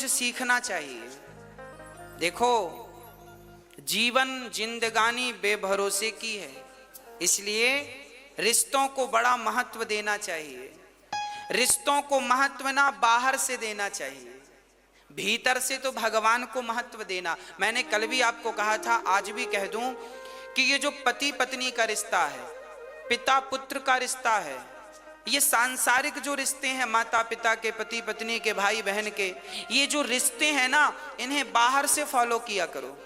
सीखना चाहिए। देखो, जीवन जिंदगानी बेभरोसे की है, इसलिए रिश्तों को बड़ा महत्व देना चाहिए। रिश्तों को महत्व ना बाहर से देना चाहिए, भीतर से तो भगवान को महत्व देना। मैंने कल भी आपको कहा था, आज भी कह दूं कि ये जो पति पत्नी का रिश्ता है, पिता पुत्र का रिश्ता है, ये सांसारिक जो रिश्ते हैं, माता पिता के, पति पत्नी के, भाई बहन के, ये जो रिश्ते हैं ना, इन्हें बाहर से फॉलो किया करो,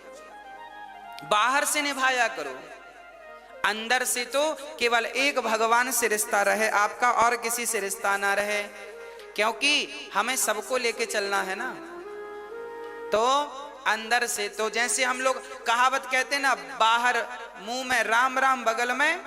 बाहर से निभाया करो। अंदर से तो केवल एक भगवान से रिश्ता रहे आपका, और किसी से रिश्ता ना रहे, क्योंकि हमें सबको लेके चलना है ना। तो अंदर से तो जैसे हम लोग कहावत कहते हैं ना, बाहर मुंह में राम राम बगल में,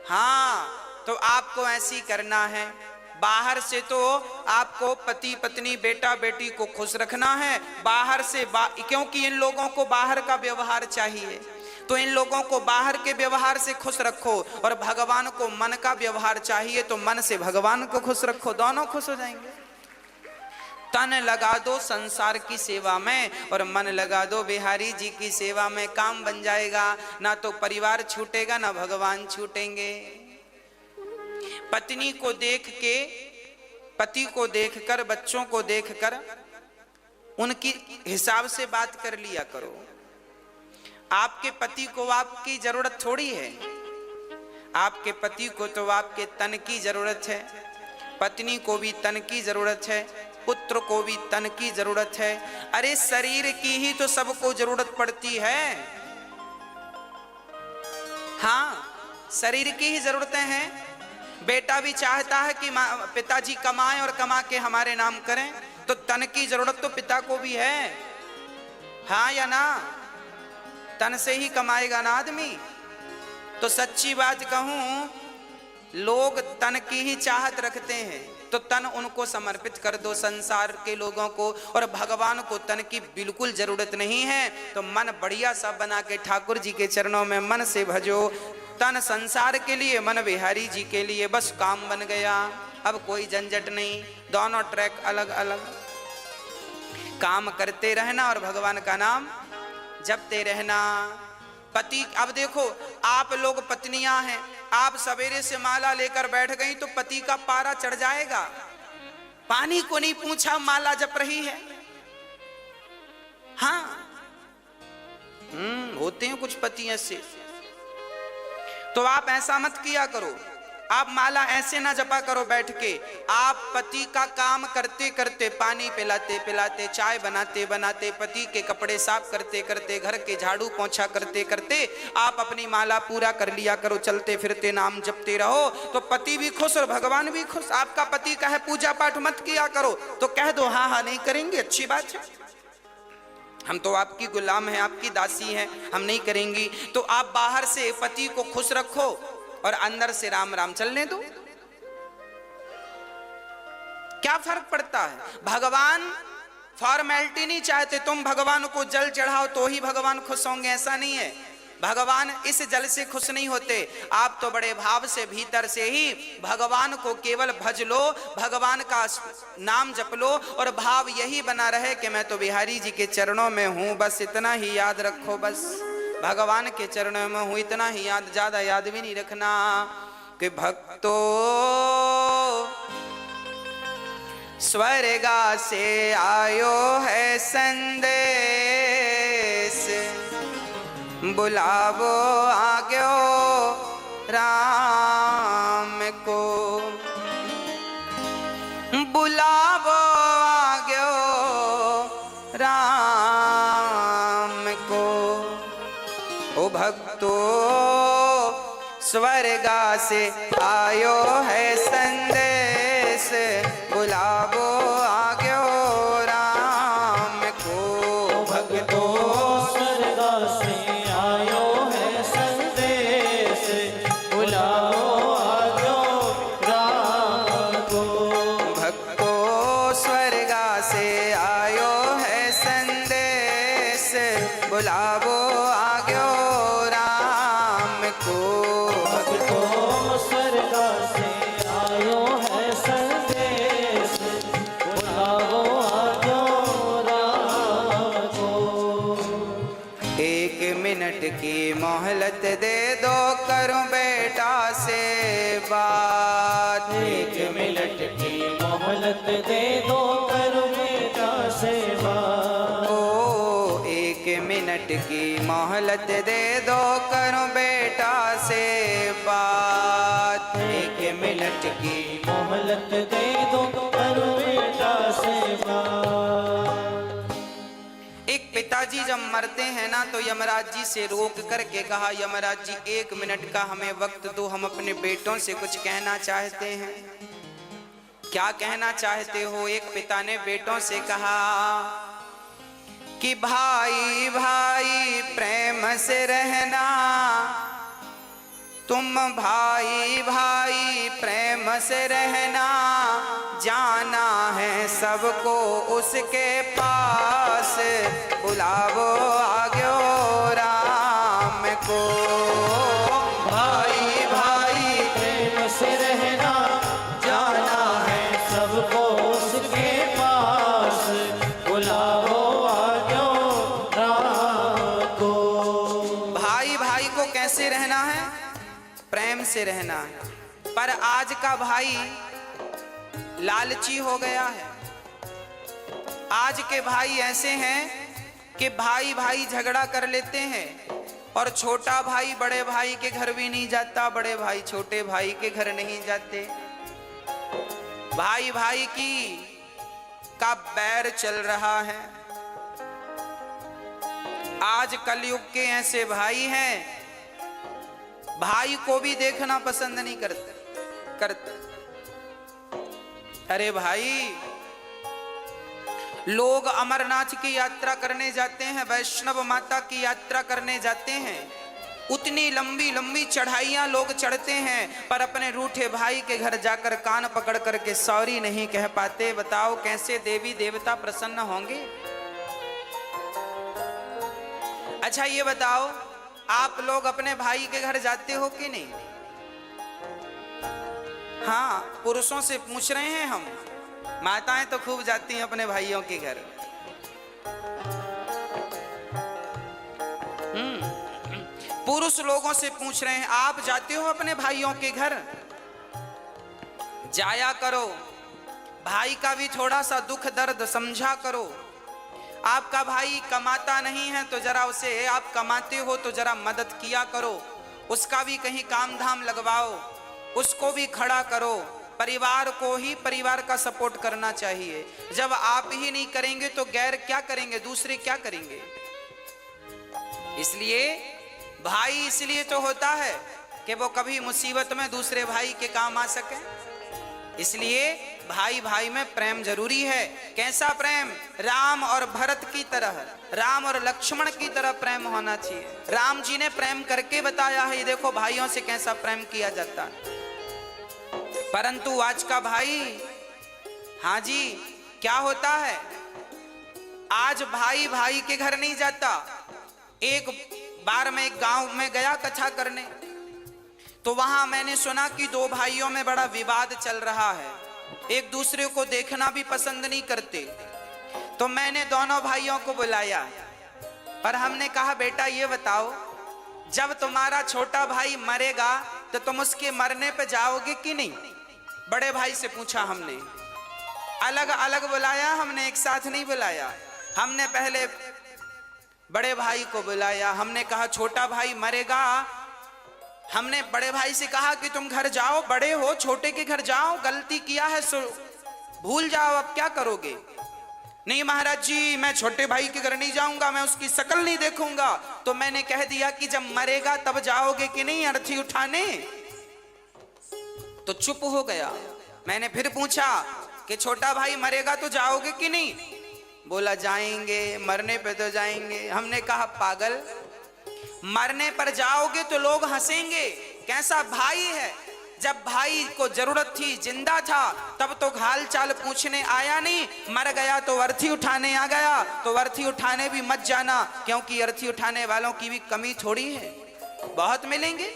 हाँ, तो आपको ऐसी करना है। बाहर से तो आपको पति पत्नी बेटा बेटी को खुश रखना है, बाहर से क्योंकि इन लोगों को बाहर का व्यवहार चाहिए, तो इन लोगों को बाहर के व्यवहार से खुश रखो, और भगवान को मन का व्यवहार चाहिए, तो मन से भगवान को खुश रखो, दोनों खुश हो जाएंगे। तन लगा दो संसार की सेवा में और मन लगा दो बिहारी जी की सेवा में, काम बन जाएगा। ना तो परिवार छूटेगा, ना भगवान छूटेंगे। पत्नी को देख के, पति को देखकर, बच्चों को देखकर उनकी हिसाब से बात कर लिया करो। आपके पति को आपकी जरूरत थोड़ी है, आपके पति को तो आपके तन की जरूरत है, पत्नी को भी तन की जरूरत है, पुत्र को भी तन की जरूरत है। अरे शरीर की ही तो सबको जरूरत पड़ती है, हाँ, शरीर की ही जरूरतें हैं। बेटा भी चाहता है कि पिताजी कमाएं और कमा के हमारे नाम करें, तो तन की जरूरत तो पिता को भी है, हाँ या ना? तन से ही कमाएगा ना आदमी। तो सच्ची बात कहूं, लोग तन की ही चाहत रखते हैं, तो तन उनको समर्पित कर दो संसार के लोगों को, और भगवान को तन की बिल्कुल जरूरत नहीं है। तो मन बढ़िया सा बना के ठाकुर जी के चरणों में मन से भजो। तन संसार के लिए, मन बिहारी जी के लिए, बस काम बन गया। अब कोई झंझट नहीं, दोनों ट्रैक अलग अलग, काम करते रहना और भगवान का नाम जपते रहना। पति, अब देखो, आप लोग पत्नियां हैं, आप सवेरे से माला लेकर बैठ गई तो पति का पारा चढ़ जाएगा। पानी को नहीं पूछा, माला जप रही है। हाँ, होते हैं कुछ पति ऐसे। तो आप ऐसा मत किया करो, आप माला ऐसे ना जपा करो बैठ के। आप पति का काम करते करते, पानी पिलाते पिलाते, चाय बनाते बनाते, पति के कपड़े साफ करते करते, घर के झाड़ू पोंछा करते करते आप अपनी माला पूरा कर लिया करो। चलते फिरते नाम जपते रहो, तो पति भी खुश और भगवान भी खुश। आपका पति कहे पूजा पाठ मत किया करो, तो कह दो हाँ हाँ नहीं करेंगे, अच्छी बात है, हम तो आपकी गुलाम हैं, आपकी दासी हैं, हम नहीं करेंगी। तो आप बाहर से पति को खुश रखो और अंदर से राम राम चलने दो। क्या फर्क पड़ता है? भगवान फॉर्मेलिटी नहीं चाहते, तुम भगवान को जल चढ़ाओ तो ही भगवान खुश होंगे, ऐसा नहीं है। भगवान इस जल से खुश नहीं होते। आप तो बड़े भाव से भीतर से ही भगवान को केवल भज लो, भगवान का नाम जप लो, और भाव यही बना रहे कि मैं तो बिहारी जी के चरणों में हूं, बस इतना ही याद रखो, बस भगवान के चरणों में हूं, इतना ही याद, ज्यादा याद भी नहीं रखना। कि भक्तो स्वर्गा से आयो है संदेश, बुलावो आग्यो राम को, बुलावो आग्यो राम को। ओ भक्तो स्वर्गा से आयो है संदेश, बुलावो आग्यो राम को। भक्तो स्वर्गा से आयो है संदेश, बुलाओ आग्यो राम को। भक्तो स्वर्गा से आयो है संदेश, बुलावो आग्यो राम को। भक्तो स्वर्गा से आयो है संदेश, बुलाओ आग्यो की मोहलत दे दो, करूं बेटा से बात। 1 मिनट की मोहलत दे दो, करूं बेटा से बात। ओ 1 मिनट की मोहलत दे दो, करूं बेटा से बात। 1 मिनट की मोहलत दे दो, करूं बेटा से बात। एक पिताजी जब मरते हैं ना तो यमराज जी से रोक करके कहा, यमराज जी 1 मिनट का हमें वक्त दो, हम अपने बेटों से कुछ कहना चाहते हैं। क्या कहना चाहते हो? एक पिता ने बेटों से कहा कि भाई भाई प्रेम से रहना, तुम भाई भाई प्रेम से रहना, जाना है सबको उसके पास, बुलावो आग्यो राम को। भाई भाई प्रेम से रहना, जाना है सबको उसके पास, बुलाओ आजो राम को। भाई भाई को कैसे रहना है? प्रेम से रहना है। पर आज का भाई लालची हो गया है। आज के भाई ऐसे हैं कि भाई भाई झगड़ा कर लेते हैं और छोटा भाई बड़े भाई के घर भी नहीं जाता, बड़े भाई छोटे भाई के घर नहीं जाते। भाई भाई का बैर चल रहा है। आज कलयुग के ऐसे भाई हैं, भाई को भी देखना पसंद नहीं करते। अरे भाई, लोग अमरनाथ की यात्रा करने जाते हैं, वैष्णव माता की यात्रा करने जाते हैं, उतनी लंबी लंबी चढ़ाइयां लोग चढ़ते हैं, पर अपने रूठे भाई के घर जाकर कान पकड़ करके सॉरी नहीं कह पाते। बताओ कैसे देवी देवता प्रसन्न होंगे? अच्छा ये बताओ, आप लोग अपने भाई के घर जाते हो कि नहीं? हाँ, पुरुषों से पूछ रहे हैं हम। माताएं तो खूब जाती हैं अपने भाइयों के घर। पुरुष लोगों से पूछ रहे हैं, आप जाते हो अपने भाइयों के घर? जाया करो, भाई का भी थोड़ा सा दुख दर्द समझा करो। आपका भाई कमाता नहीं है तो जरा उसे, आप कमाते हो तो जरा मदद किया करो, उसका भी कहीं काम धाम लगवाओ, उसको भी खड़ा करो। परिवार को ही परिवार का सपोर्ट करना चाहिए। जब आप ही नहीं करेंगे तो गैर क्या करेंगे? दूसरे क्या करेंगे? इसलिए भाई इसलिए तो होता है कि वो कभी मुसीबत में दूसरे भाई के काम आ सके। इसलिए भाई भाई में प्रेम जरूरी है। कैसा प्रेम? राम और भरत की तरह, राम और लक्ष्मण की तरह प्रेम होना चाहिए। राम जी ने प्रेम करके बताया है, ये देखो भाइयों से कैसा प्रेम किया जाता है। परंतु आज का भाई, हाँ जी, क्या होता है? आज भाई भाई के घर नहीं जाता। एक बार मैं एक गांव में गया कथा करने, तो वहां मैंने सुना कि 2 भाइयों में बड़ा विवाद चल रहा है, एक दूसरे को देखना भी पसंद नहीं करते। तो मैंने दोनों भाइयों को बुलाया और हमने कहा, बेटा ये बताओ, जब तुम्हारा छोटा भाई मरेगा तो तुम उसके मरने पे जाओगे कि नहीं? बड़े भाई से पूछा हमने। अलग अलग बुलाया हमने, एक साथ नहीं बुलाया। हमने पहले बड़े भाई को बुलाया। हमने कहा, छोटा भाई मरेगा। हमने बड़े भाई से कहा कि तुम घर जाओ, बड़े हो, छोटे के घर जाओ, गलती किया है सो भूल जाओ, अब क्या करोगे? नहीं महाराज जी, मैं छोटे भाई के घर नहीं जाऊंगा, मैं उसकी शक्ल नहीं देखूंगा। तो मैंने कह दिया कि जब मरेगा तब जाओगे कि नहीं अर्थी उठाने? तो चुप हो गया। मैंने फिर पूछा कि छोटा भाई मरेगा तो जाओगे कि नहीं? बोला जाएंगे, मरने पे तो जाएंगे। हमने कहा, पागल, मरने पर जाओगे तो लोग हंसेंगे, कैसा भाई है? जब भाई को जरूरत थी, जिंदा था, तब तो हाल चाल पूछने आया नहीं, मर गया तो अर्थी उठाने आ गया। तो अर्थी उठाने भी मत जाना, क्योंकि अर्थी उठाने वालों की भी कमी थोड़ी है, बहुत मिलेंगे।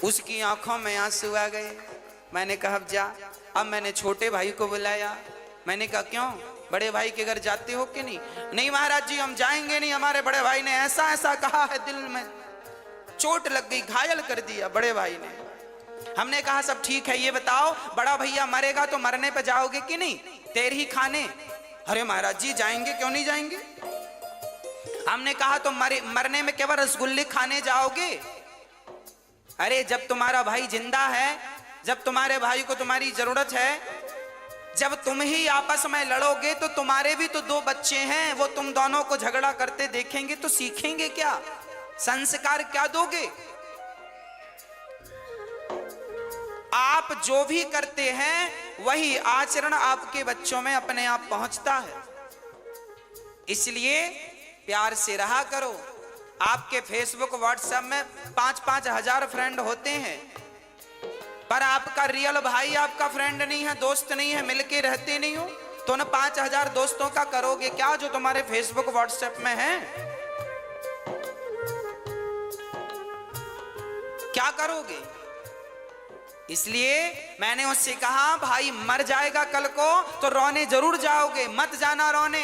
उसकी आंखों में आंसू आ गए। मैंने कहा, अब जा। अब मैंने छोटे भाई को बुलाया। मैंने कहा क्यों, बड़े भाई के घर जाते हो कि नहीं? नहीं महाराज जी हम जाएंगे नहीं, हमारे बड़े भाई ने ऐसा ऐसा कहा है, दिल में चोट लग गई, घायल कर दिया बड़े भाई ने। हमने कहा सब ठीक है, ये बताओ बड़ा भैया मरेगा तो मरने पे जाओगे कि नहीं, तेर ही खाने? अरे महाराज जी जाएंगे, क्यों नहीं जाएंगे? हमने कहा तो मरने में केवल रसगुल्ले खाने जाओगे? अरे जब तुम्हारा भाई जिंदा है, जब तुम्हारे भाई को तुम्हारी जरूरत है, जब तुम ही आपस में लड़ोगे तो तुम्हारे भी तो 2 बच्चे हैं, वो तुम दोनों को झगड़ा करते देखेंगे तो सीखेंगे क्या, संस्कार क्या दोगे? आप जो भी करते हैं वही आचरण आपके बच्चों में अपने आप पहुंचता है। इसलिए प्यार से रहा करो। आपके फेसबुक व्हाट्सएप में 5-5 हजार फ्रेंड होते हैं, पर आपका रियल भाई आपका फ्रेंड नहीं है, दोस्त नहीं है, मिलके रहते नहीं हो, तो उन 5,000 दोस्तों का करोगे क्या जो तुम्हारे फेसबुक व्हाट्सएप में है? क्या करोगे? इसलिए मैंने उससे कहा भाई मर जाएगा कल को तो रोने जरूर जाओगे, मत जाना रोने।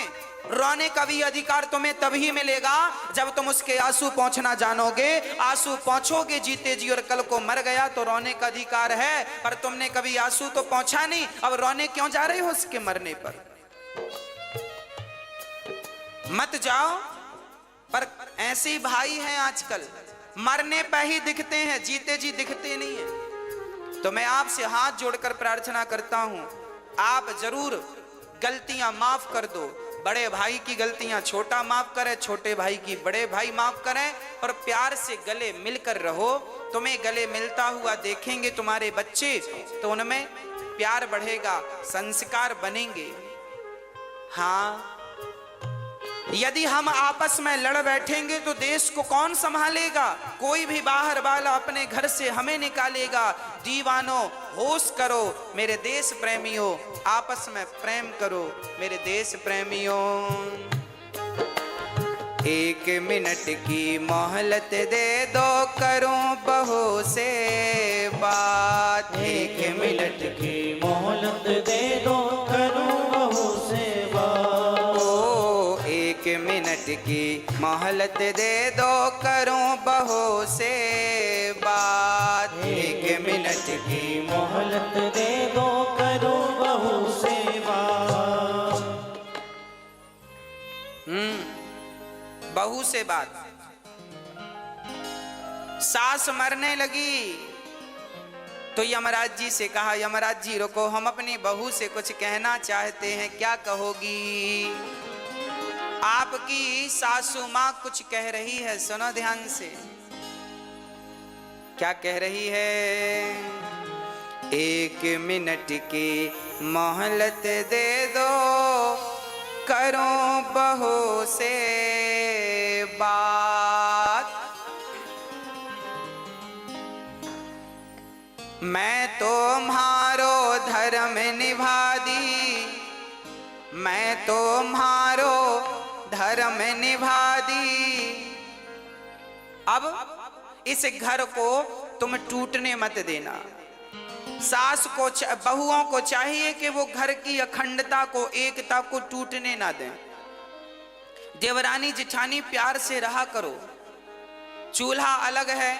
रोने का भी अधिकार तुम्हें तभी मिलेगा जब तुम उसके आंसू पहुंचना जानोगे। आंसू पहुंचोगे जीते जी, और कल को मर गया तो रोने का अधिकार है, पर तुमने कभी आंसू तो पहुंचा नहीं, अब रोने क्यों जा रहे हो उसके मरने पर? मत जाओ। पर ऐसे ही भाई हैं आजकल, मरने पर ही दिखते हैं, जीते जी दिखते नहीं है। तो मैं आपसे हाथ जोड़कर प्रार्थना करता हूं, आप जरूर गलतियां माफ कर दो। बड़े भाई की गलतियां छोटा माफ करे, छोटे भाई की बड़े भाई माफ करें, और प्यार से गले मिलकर रहो। तुम्हें गले मिलता हुआ देखेंगे तुम्हारे बच्चे तो उनमें प्यार बढ़ेगा, संस्कार बनेंगे। हाँ, यदि हम आपस में लड़ बैठेंगे तो देश को कौन संभालेगा? कोई भी बाहर वाला अपने घर से हमें निकालेगा। दीवानों होश करो मेरे देश प्रेमियों, आपस में प्रेम करो मेरे देश प्रेमियों। 1 मिनट की मोहलत दे दो, करूं बहू से बात। 1 मिनट की मोहलत दे दो, करूं बहू से बात। 1 मिनट की मोहलत दे दो, करूं बहू से बात। 1 मिनट की मोहलत दे दो, करूं बहू से बात। बहू से बात। सास मरने लगी तो यमराज जी से कहा, यमराज जी रुको, हम अपनी बहू से कुछ कहना चाहते हैं, क्या कहोगी? आपकी सासू माँ कुछ कह रही है, सुनो ध्यान से। क्या कह रही है? 1 मिनट की मोहलत दे दो, करो बहू से बात। मैं तुम्हारो धर्म निभा दी, मैं तुम्हारो धर्म निभा दी। अब इस घर को तुम टूटने मत देना। सास को, बहुओं को चाहिए कि वो घर की अखंडता को, एकता को टूटने ना दें। देवरानी जिठानी प्यार से रहा करो। चूल्हा अलग है,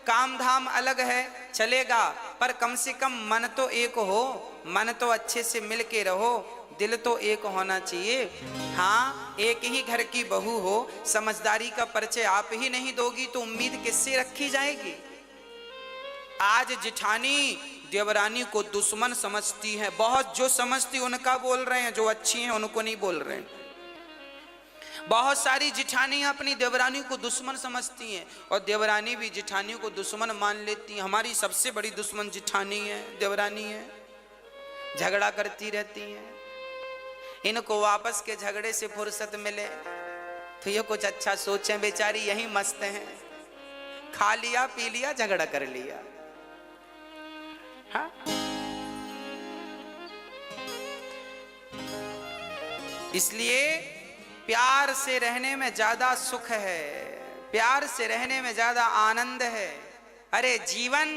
काम धाम अलग है, चलेगा, पर कम से कम मन तो एक हो, मन तो अच्छे से मिल के रहो, दिल तो एक होना चाहिए। हाँ, एक ही घर की बहू हो, समझदारी का परिचय आप ही नहीं दोगी तो उम्मीद किससे रखी जाएगी? आज जिठानी देवरानी को दुश्मन समझती है, बहुत जो समझती उनका बोल रहे हैं, जो अच्छी हैं उनको नहीं बोल रहे हैं। बहुत सारी जिठानियां अपनी देवरानी को दुश्मन समझती हैं, और देवरानी भी जिठानी को दुश्मन मान लेती हैं। हमारी सबसे बड़ी दुश्मन जिठानी है, देवरानी है, झगड़ा करती रहती हैं। इनको वापस के झगड़े से फुर्सत मिले तो ये कुछ अच्छा सोचें, बेचारी यही मस्त हैं, खा लिया पी लिया झगड़ा कर लिया। हाँ? इसलिए प्यार से रहने में ज्यादा सुख है, प्यार से रहने में ज्यादा आनंद है। अरे जीवन,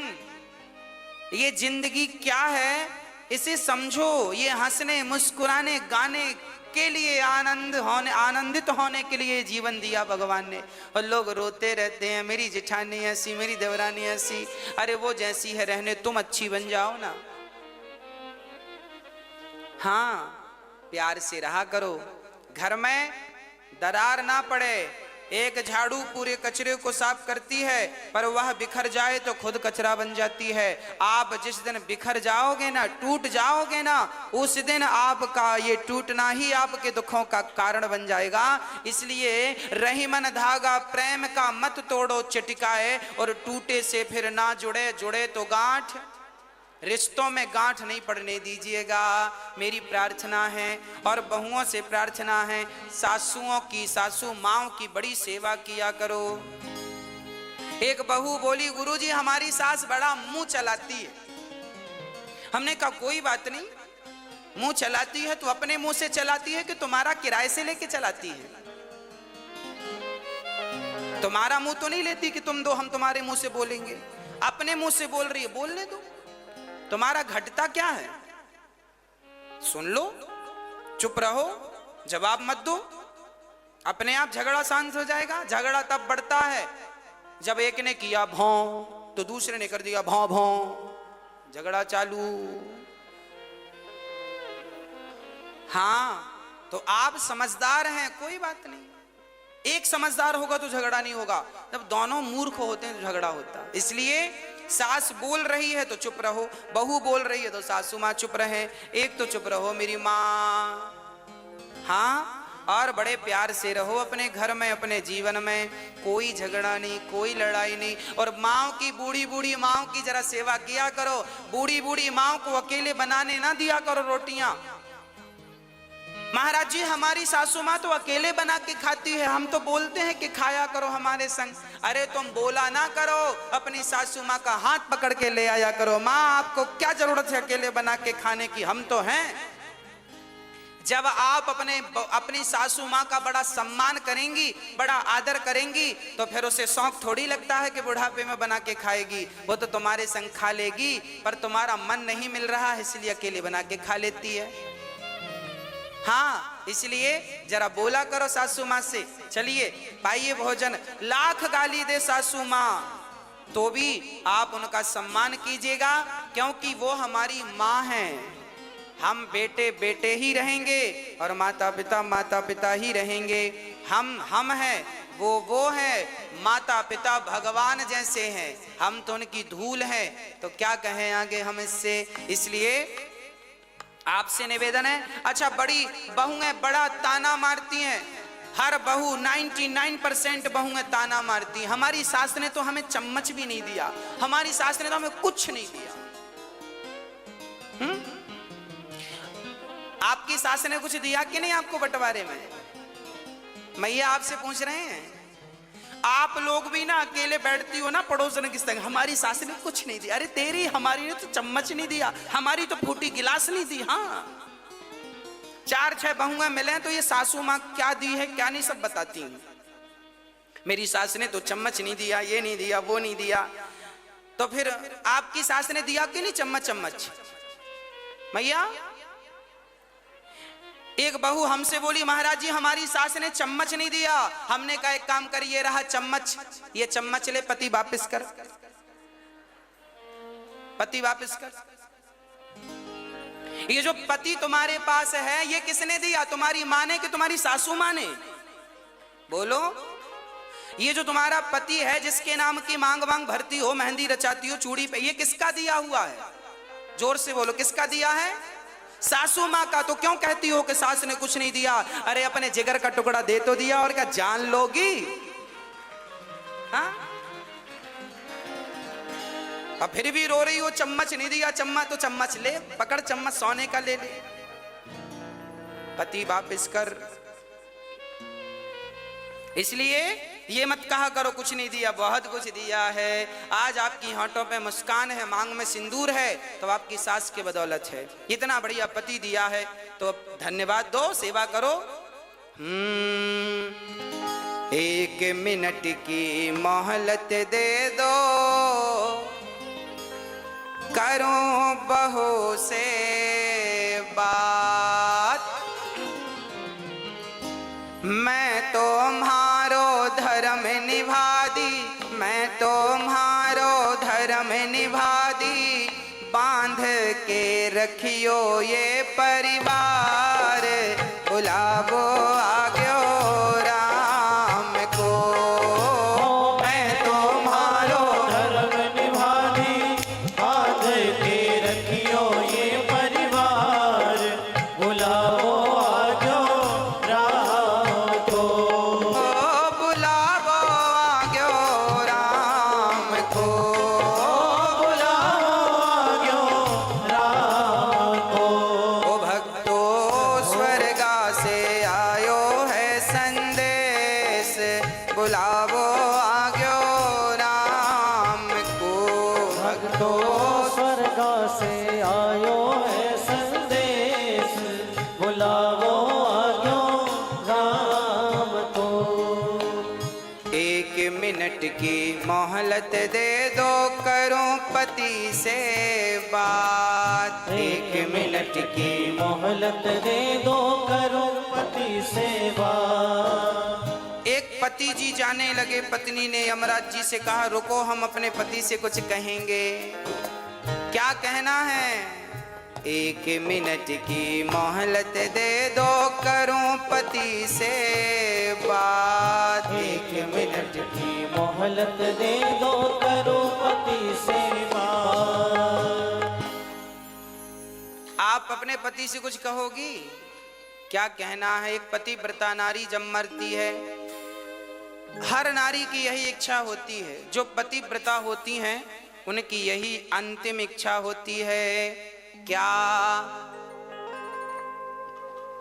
ये जिंदगी क्या है इसे समझो, ये हंसने मुस्कुराने गाने के लिए आनंदित होने के लिए जीवन दिया भगवान ने। और लोग रोते रहते हैं, मेरी जेठानी ऐसी, मेरी देवरानी ऐसी। अरे वो जैसी है रहने, तुम अच्छी बन जाओ ना। हाँ, प्यार से रहा करो, घर में दरार ना पड़े। एक झाड़ू पूरे कचरे को साफ करती है, पर वह बिखर जाए तो खुद कचरा बन जाती है। आप जिस दिन बिखर जाओगे ना, टूट जाओगे ना, उस दिन आपका ये टूटना ही आपके दुखों का कारण बन जाएगा। इसलिए रही मन धागा प्रेम का मत तोड़ो चटिकाए, और टूटे से फिर ना जुड़े, जुड़े तो गांठ। रिश्तों में गांठ नहीं पड़ने दीजिएगा, मेरी प्रार्थना है। और बहुओं से प्रार्थना है, सासुओं की, सासू माओं की बड़ी सेवा किया करो। एक बहू बोली, गुरुजी हमारी सास बड़ा मुंह चलाती है। हमने कहा कोई बात नहीं, मुंह चलाती है तो अपने मुंह से चलाती है कि तुम्हारा किराए से लेके चलाती है? तुम्हारा मुंह तो नहीं लेती कि तुम दो हम तुम्हारे मुंह से बोलेंगे। अपने मुंह से बोल रही है, बोलने दो। तुम्हारा घटता क्या है? सुन लो, चुप रहो, जवाब मत दो, अपने आप झगड़ा शांत हो जाएगा। झगड़ा तब बढ़ता है जब एक ने किया भौं तो दूसरे ने कर दिया भौं भौं, झगड़ा चालू। हाँ, तो आप समझदार हैं, कोई बात नहीं। एक समझदार होगा तो झगड़ा नहीं होगा, जब दोनों मूर्ख होते हैं तो झगड़ा होता है। इसलिए सास बोल रही है तो चुप रहो, बहू बोल रही है तो सासू माँ चुप रहे, एक तो चुप रहो मेरी माँ। हाँ, और बड़े प्यार से रहो अपने घर में, अपने जीवन में। कोई झगड़ा नहीं, कोई लड़ाई नहीं। और माँ की, बूढ़ी बूढ़ी माँ की जरा सेवा किया करो। बूढ़ी बूढ़ी माँ को अकेले बनाने ना दिया करो रोटियां। महाराज जी हमारी सासू माँ तो अकेले बना के खाती है, हम तो बोलते हैं कि खाया करो हमारे संग। अरे तुम बोला ना करो, अपनी सासू माँ का हाथ पकड़ के ले आया करो। माँ आपको क्या जरूरत है अकेले बना के खाने की, हम तो हैं। जब आप अपनी सासू माँ का बड़ा सम्मान करेंगी, बड़ा आदर करेंगी, तो फिर उसे शौक थोड़ी लगता है कि बुढ़ापे में बना के खाएगी। वो तो तुम्हारे संग खा लेगी, पर तुम्हारा मन नहीं मिल रहा है इसलिए अकेले बना के खा लेती है। हाँ, इसलिए जरा बोला करो सासू माँ से, चलिए पाइए भोजन। लाख गाली दे सासू माँ तो भी आप उनका सम्मान कीजिएगा, क्योंकि वो हमारी माँ हैं। हम बेटे बेटे ही रहेंगे और माता पिता ही रहेंगे। हम हैं, वो है। माता पिता भगवान जैसे हैं, हम तो उनकी धूल हैं, तो क्या कहें आगे हम इससे। इसलिए आपसे निवेदन है। अच्छा, बड़ी बहुएं बड़ा ताना मारती हैं, हर बहू 99% बहुएं ताना मारती हैं। हमारी सास ने तो हमें चम्मच भी नहीं दिया, हमारी सास ने तो हमें कुछ नहीं दिया। आपकी सास ने कुछ दिया कि नहीं आपको बंटवारे में? मैया आपसे पूछ रहे हैं। आप लोग भी ना अकेले बैठती हो ना पड़ोसन के संग, हमारी सास ने कुछ नहीं दिया। अरे तेरी, हमारी ने तो चम्मच नहीं दिया, हमारी तो फूटी गिलास नहीं दी। हाँ, 4-6 बहुएं मिले तो ये सासू माँ क्या दी है क्या नहीं सब बताती हूँ। मेरी सास ने तो चम्मच नहीं दिया, ये नहीं दिया, वो नहीं दिया। तो फिर आपकी सास ने दिया कि नहीं चम्मच? मैया एक बहू हमसे बोली, महाराज जी हमारी सास ने चम्मच नहीं दिया। हमने कहा एक काम कर, ये रहा चम्मच, ये चम्मच ले, पति वापस कर, पति वापस कर। ये जो पति तुम्हारे पास है ये किसने दिया? तुम्हारी माँ ने कि तुम्हारी सासू माँ ने? बोलो। ये जो तुम्हारा पति है जिसके नाम की मांग वांग भरती हो, मेहंदी रचाती हो चूड़ी पे, ये किसका दिया हुआ है? जोर से बोलो, किसका दिया है? सासू माँ का। तो क्यों कहती हो कि सास ने कुछ नहीं दिया? अरे अपने जिगर का टुकड़ा दे तो दिया, और क्या जान लोगी? हाँ, अब फिर भी रो रही हो चम्मच नहीं दिया। चम्मच तो चम्मच ले, पकड़ चम्मच, सोने का ले ले, पति वापस कर। इसलिए ये मत कहा करो कुछ नहीं दिया, बहुत कुछ दिया है। आज आपकी होंठों पे मुस्कान है, मांग में सिंदूर है, तो आपकी सास की बदौलत है। इतना बढ़िया पति दिया है तो धन्यवाद दो, सेवा करो। 1 मिनट की मोहलत दे दो, करूं बहू से बात, मैं तुम्हारो धर्म निभा दी, मैं तुम्हारो धर्म निभा दी, बांध के रखियो ये परिवार, बुलावो आग्यो राम को। मैं तुम्हारो धर्म निभा दी, बांध के रखियो ये परिवार, बुलाओ आजो राम को। बुलावो आग्यो राम को, बुलाओ आजो राम को। ओ भक्तो स्वर्गा से आयो है संदेश, बुलावो आग्यो राम को। भक्तो स्वर्ग से आयो है संदेश, बुलाओ आजो राम को। एक मिनट की मोहलत दे दो, करूं पति से बात। एक मिनट की मोहलत दे दो, करो पति सेवा। एक पति जी जाने लगे, पत्नी ने यमराज जी से कहा रुको, हम अपने पति से कुछ कहेंगे। क्या कहना है? एक मिनट की मोहलत दे दो, करूं पति से बात। एक मिनट की मोहलत दे दो, करो पति सेवा। आप अपने पति से कुछ कहोगी? क्या कहना है? एक पतिव्रता नारी जब मरती है, हर नारी की यही इच्छा होती है, जो पतिव्रता होती हैं उनकी यही अंतिम इच्छा होती है। क्या?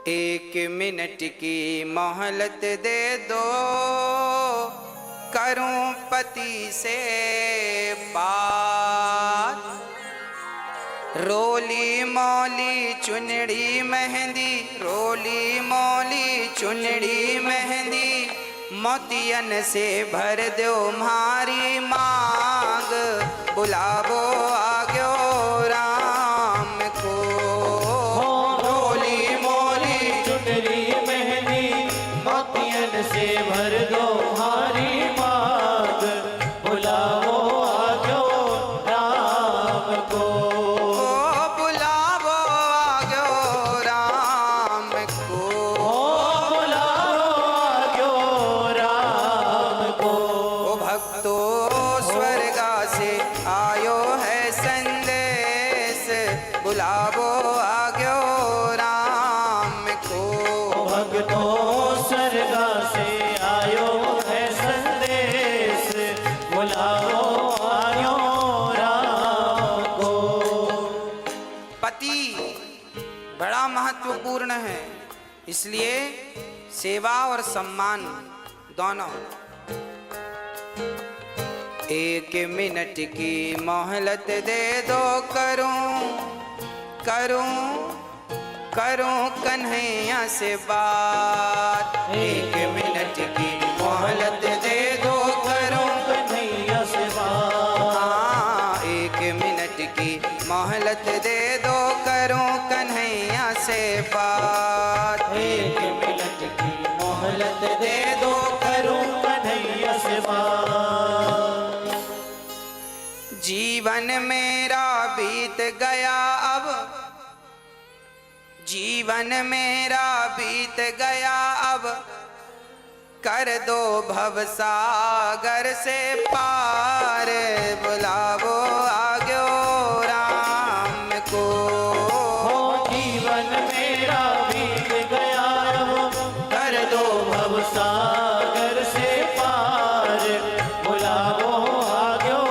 एक मिनट की मोहलत दे दो, करूं पति से बात। रोली मोली चुनड़ी मेहंदी, रोली मोली चुनड़ी मेहंदी, मोतियन से भर दो मारी मांग, बुलावो आग्यो राम को। रोली मोली चुनरी मेहंदी, मोतियन से भर दो हारी मांग, बुलाओ आजो राम को। बुलावो आग्यो राम को। बुलाओ आजो राम को। ओ भक्तो स्वर्गा से आयो है संदेश, बुलावो आग्यो राम को। भक्तो स्वर्गा से आयो है संदेश, बुलाओ आयो राम को। पति बड़ा महत्वपूर्ण है, इसलिए सेवा और सम्मान दोनों। एक मिनट की मोहलत दे दो, करूं कन्हैया से बात। एक मिनट की मोहलत दे दो, करूं कन्हैया से बात। हाँ, एक मिनट की मोहलत दे दो, करूं कन्हैया से बात। एक मिनट की मोहलत दे दो, करूं कन्हैया से बात। जीवन मेरा बीत गया अब, जीवन मेरा बीत गया अब, कर दो भवसागर से पार, बुलावो आग्यो राम को। जीवन मेरा बीत गया अब, कर दो भवसागर से पार, बुलाओ आग्यो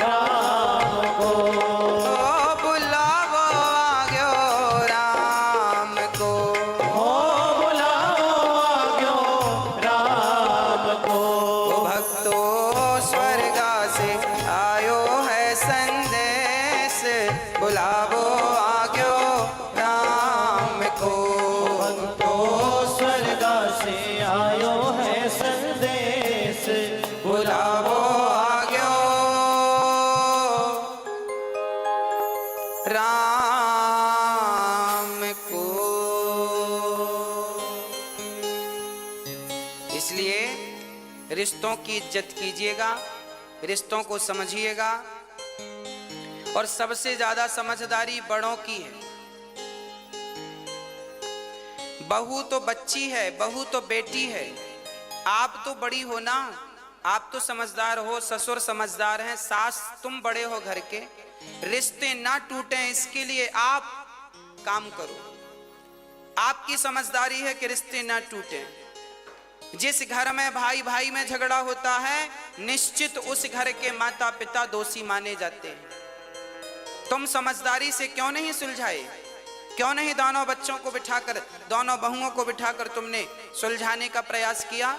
राम को। बुलावो आग्यो राम को। बुलाओ आग्यो राम को। भक्तो स्वर्गा से आयो है संदेश, इसलिए रिश्तों की इज्जत कीजिएगा, रिश्तों को समझिएगा। और सबसे ज्यादा समझदारी बड़ों की है। बहू तो बच्ची है, बहू तो बेटी है, आप तो बड़ी हो ना, आप तो समझदार हो, ससुर समझदार हैं, सास तुम बड़े हो घर के। रिश्ते ना टूटें इसके लिए आप काम करो। आपकी समझदारी है कि रिश्ते ना टूटें। जिस घर में भाई भाई में झगड़ा होता है, निश्चित उस घर के माता पिता दोषी माने जाते हैं। तुम समझदारी से क्यों नहीं सुलझाए? क्यों नहीं दोनों बच्चों को बिठाकर, दोनों बहुओं को बिठाकर तुमने सुलझाने का प्रयास किया?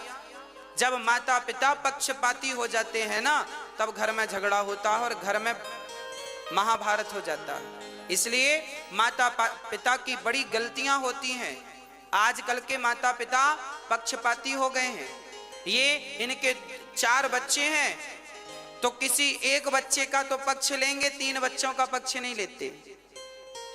जब माता पिता पक्षपाती हो जाते हैं ना, तब घर में झगड़ा होता है और घर में महाभारत हो जाता है। इसलिए माता पिता की बड़ी गलतियां होती हैं। आजकल के माता पिता पक्षपाती हो गए हैं। ये इनके 4 बच्चे हैं तो किसी एक बच्चे का तो पक्ष लेंगे, 3 बच्चों का पक्ष नहीं लेते,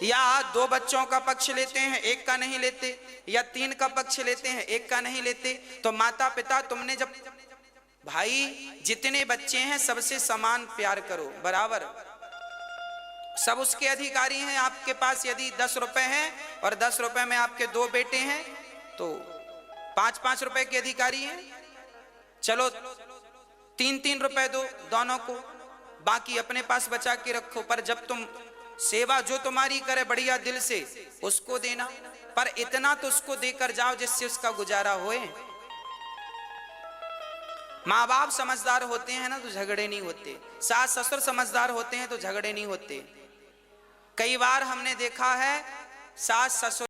या 2 बच्चों का पक्ष लेते हैं, 1 का नहीं लेते, या 3 का पक्ष लेते हैं, 1 का नहीं लेते। तो माता पिता, तुमने जब भाई जितने बच्चे हैं सबसे समान प्यार करो, बराबर, सब उसके अधिकारी हैं। आपके पास यदि 10 रुपए हैं और 10 रुपए में आपके 2 बेटे हैं तो 5-5 रुपए के अधिकारी हैं। चलो 3-3 रुपए दो दोनों को, बाकी अपने पास बचा के रखो। पर जब तुम सेवा जो तुम्हारी करे बढ़िया दिल से, उसको देना, पर इतना तो उसको देकर जाओ जिससे उसका गुजारा होए। माँ बाप समझदार होते हैं ना तो झगड़े नहीं होते, सास ससुर समझदार होते हैं तो झगड़े नहीं होते। कई बार हमने देखा है सास ससुर